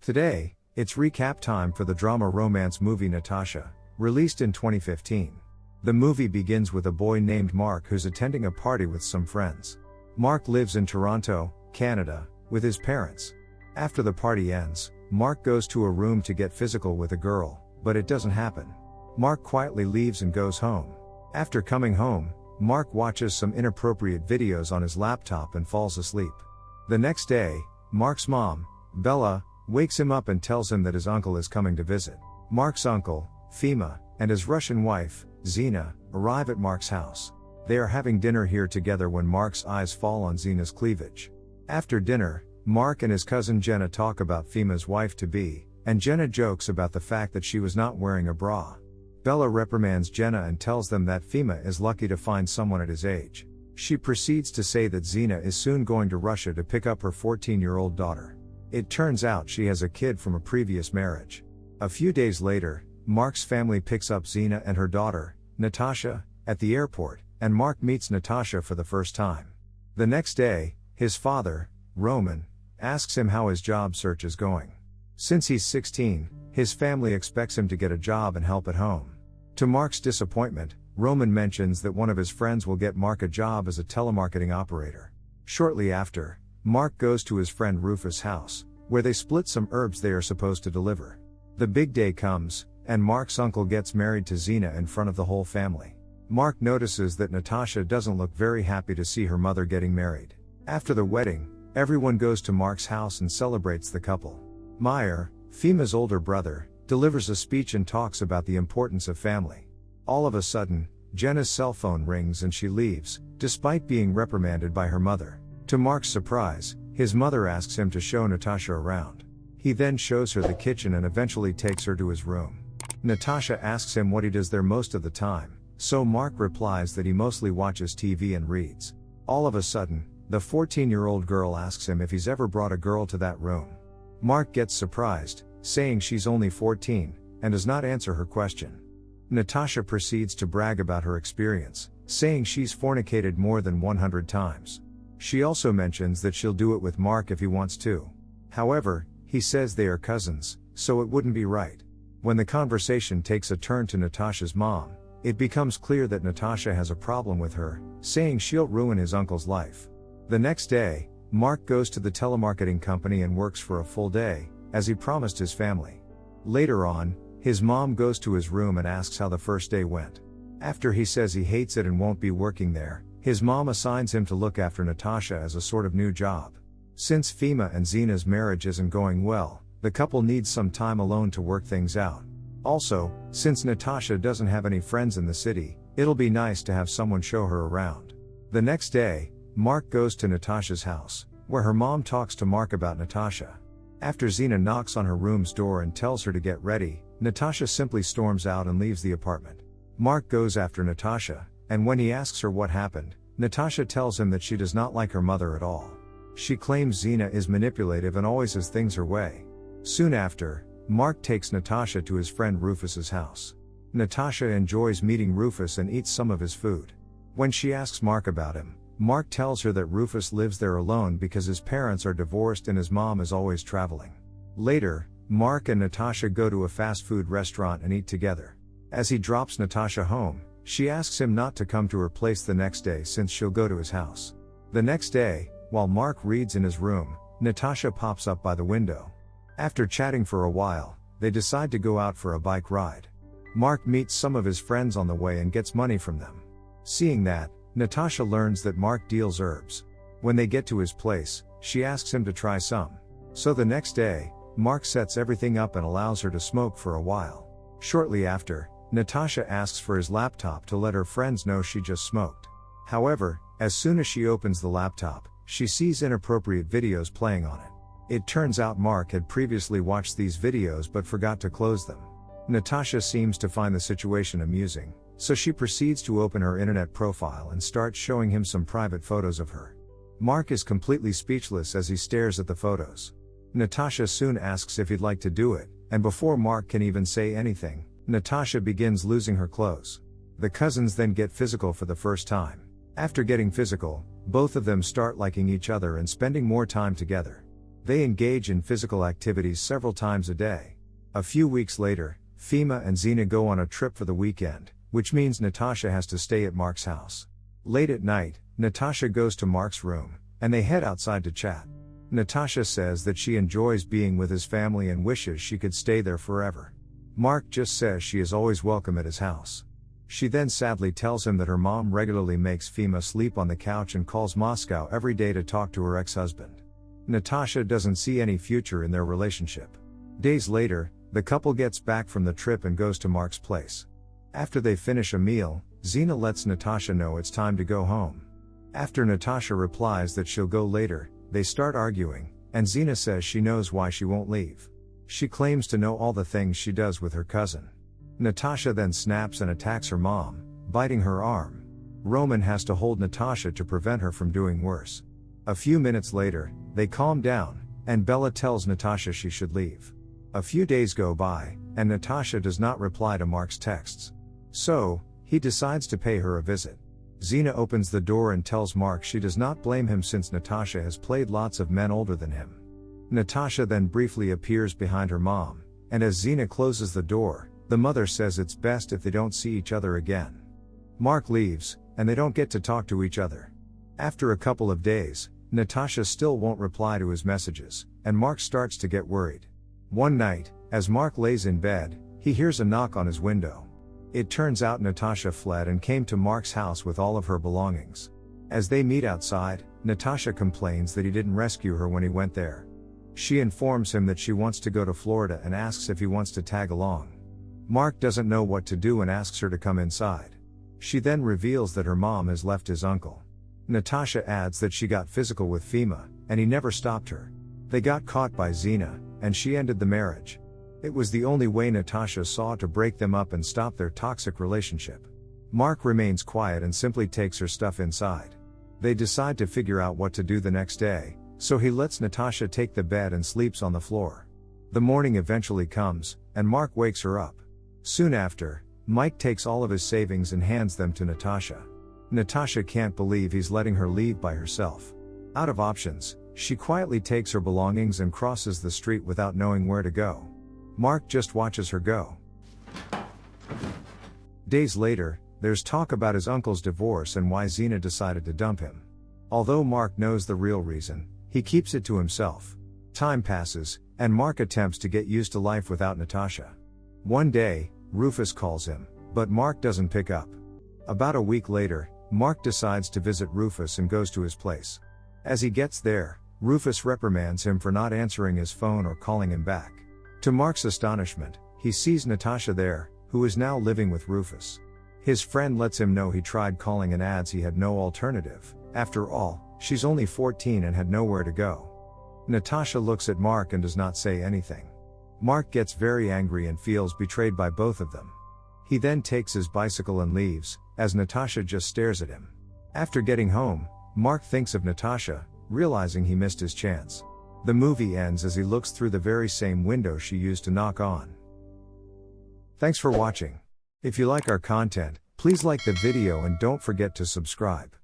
Today, it's recap time for the drama romance movie Natasha, released in 2015. The movie begins with a boy named Mark who's attending a party with some friends. Mark lives in Toronto, Canada, with his parents. After the party ends, Mark goes to a room to get physical with a girl, but it doesn't happen. Mark quietly leaves and goes home. After coming home, Mark watches some inappropriate videos on his laptop and falls asleep. The next day, Mark's mom, Bella, wakes him up and tells him that his uncle is coming to visit. Mark's uncle, Fima, and his Russian wife, Zina, arrive at Mark's house. They are having dinner here together when Mark's eyes fall on Zina's cleavage. After dinner, Mark and his cousin Jenna talk about Fima's wife-to-be, and Jenna jokes about the fact that she was not wearing a bra. Bella reprimands Jenna and tells them that Fima is lucky to find someone at his age. She proceeds to say that Zina is soon going to Russia to pick up her 14-year-old daughter. It turns out she has a kid from a previous marriage. A few days later, Mark's family picks up Zina and her daughter, Natasha, at the airport, and Mark meets Natasha for the first time. The next day, his father, Roman, asks him how his job search is going. Since he's 16, his family expects him to get a job and help at home. To Mark's disappointment, Roman mentions that one of his friends will get Mark a job as a telemarketing operator. Shortly after, Mark goes to his friend Rufus' house, where they split some herbs they are supposed to deliver. The big day comes, and Mark's uncle gets married to Zina in front of the whole family. Mark notices that Natasha doesn't look very happy to see her mother getting married. After the wedding, everyone goes to Mark's house and celebrates the couple. Meyer, Fima's older brother, delivers a speech and talks about the importance of family. All of a sudden, Jenna's cell phone rings and she leaves, despite being reprimanded by her mother. To Mark's surprise, his mother asks him to show Natasha around. He then shows her the kitchen and eventually takes her to his room. Natasha asks him what he does there most of the time, so Mark replies that he mostly watches TV and reads. All of a sudden, the 14-year-old girl asks him if he's ever brought a girl to that room. Mark gets surprised, saying she's only 14, and does not answer her question. Natasha proceeds to brag about her experience, saying she's fornicated more than 100 times. She also mentions that she'll do it with Mark if he wants to. However, he says they are cousins, so it wouldn't be right. When the conversation takes a turn to Natasha's mom, it becomes clear that Natasha has a problem with her, saying she'll ruin his uncle's life. The next day, Mark goes to the telemarketing company and works for a full day, as he promised his family. Later on, his mom goes to his room and asks how the first day went. After he says he hates it and won't be working there, his mom assigns him to look after Natasha as a sort of new job. Since Fima and Zina's marriage isn't going well, the couple needs some time alone to work things out. Also, since Natasha doesn't have any friends in the city, it'll be nice to have someone show her around. The next day, Mark goes to Natasha's house, where her mom talks to Mark about Natasha. After Zina knocks on her room's door and tells her to get ready, Natasha simply storms out and leaves the apartment. Mark goes after Natasha, and when he asks her what happened, Natasha tells him that she does not like her mother at all. She claims Zina is manipulative and always has things her way. Soon after, Mark takes Natasha to his friend Rufus's house. Natasha enjoys meeting Rufus and eats some of his food. When she asks Mark about him, Mark tells her that Rufus lives there alone because his parents are divorced and his mom is always traveling. Later, Mark and Natasha go to a fast food restaurant and eat together. As he drops Natasha home, she asks him not to come to her place the next day since she'll go to his house. The next day, while Mark reads in his room, Natasha pops up by the window. After chatting for a while, they decide to go out for a bike ride. Mark meets some of his friends on the way and gets money from them. Seeing that, Natasha learns that Mark deals herbs. When they get to his place, she asks him to try some. So the next day, Mark sets everything up and allows her to smoke for a while. Shortly after, Natasha asks for his laptop to let her friends know she just smoked. However, as soon as she opens the laptop, she sees inappropriate videos playing on it. It turns out Mark had previously watched these videos but forgot to close them. Natasha seems to find the situation amusing, so she proceeds to open her internet profile and starts showing him some private photos of her. Mark is completely speechless as he stares at the photos. Natasha soon asks if he'd like to do it, and before Mark can even say anything, Natasha begins losing her clothes. The cousins then get physical for the first time. After getting physical, both of them start liking each other and spending more time together. They engage in physical activities several times a day. A few weeks later, Fima and Xena go on a trip for the weekend, which means Natasha has to stay at Mark's house. Late at night, Natasha goes to Mark's room, and they head outside to chat. Natasha says that she enjoys being with his family and wishes she could stay there forever. Mark just says she is always welcome at his house. She then sadly tells him that her mom regularly makes Fima sleep on the couch and calls Moscow every day to talk to her ex-husband. Natasha doesn't see any future in their relationship. Days later, the couple gets back from the trip and goes to Mark's place. After they finish a meal, Xena lets Natasha know it's time to go home. After Natasha replies that she'll go later, they start arguing, and Xena says she knows why she won't leave. She claims to know all the things she does with her cousin. Natasha then snaps and attacks her mom, biting her arm. Roman has to hold Natasha to prevent her from doing worse. A few minutes later, they calm down, and Bella tells Natasha she should leave. A few days go by, and Natasha does not reply to Mark's texts. So, he decides to pay her a visit. Xena opens the door and tells Mark she does not blame him since Natasha has played lots of men older than him. Natasha then briefly appears behind her mom, and as Xena closes the door, the mother says it's best if they don't see each other again. Mark leaves, and they don't get to talk to each other. After a couple of days, Natasha still won't reply to his messages, and Mark starts to get worried. One night, as Mark lays in bed, he hears a knock on his window. It turns out Natasha fled and came to Mark's house with all of her belongings. As they meet outside, Natasha complains that he didn't rescue her when he went there. She informs him that she wants to go to Florida and asks if he wants to tag along. Mark doesn't know what to do and asks her to come inside. She then reveals that her mom has left his uncle. Natasha adds that she got physical with Fima, and he never stopped her. They got caught by Xena, and she ended the marriage. It was the only way Natasha saw to break them up and stop their toxic relationship. Mark remains quiet and simply takes her stuff inside. They decide to figure out what to do the next day, so he lets Natasha take the bed and sleeps on the floor. The morning eventually comes, and Mark wakes her up. Soon after, Mike takes all of his savings and hands them to Natasha. Natasha can't believe he's letting her leave by herself. Out of options, she quietly takes her belongings and crosses the street without knowing where to go. Mark just watches her go. Days later, there's talk about his uncle's divorce and why Xena decided to dump him. Although Mark knows the real reason, he keeps it to himself. Time passes, and Mark attempts to get used to life without Natasha. One day, Rufus calls him, but Mark doesn't pick up. About a week later, Mark decides to visit Rufus and goes to his place. As he gets there, Rufus reprimands him for not answering his phone or calling him back. To Mark's astonishment, he sees Natasha there, who is now living with Rufus. His friend lets him know he tried calling and adds he had no alternative. After all, she's only 14 and had nowhere to go. Natasha looks at Mark and does not say anything. Mark gets very angry and feels betrayed by both of them. He then takes his bicycle and leaves, as Natasha just stares at him. After getting home, Mark thinks of Natasha, realizing he missed his chance. The movie ends as he looks through the very same window she used to knock on. Thanks for watching. If you like our content, please like the video and don't forget to subscribe.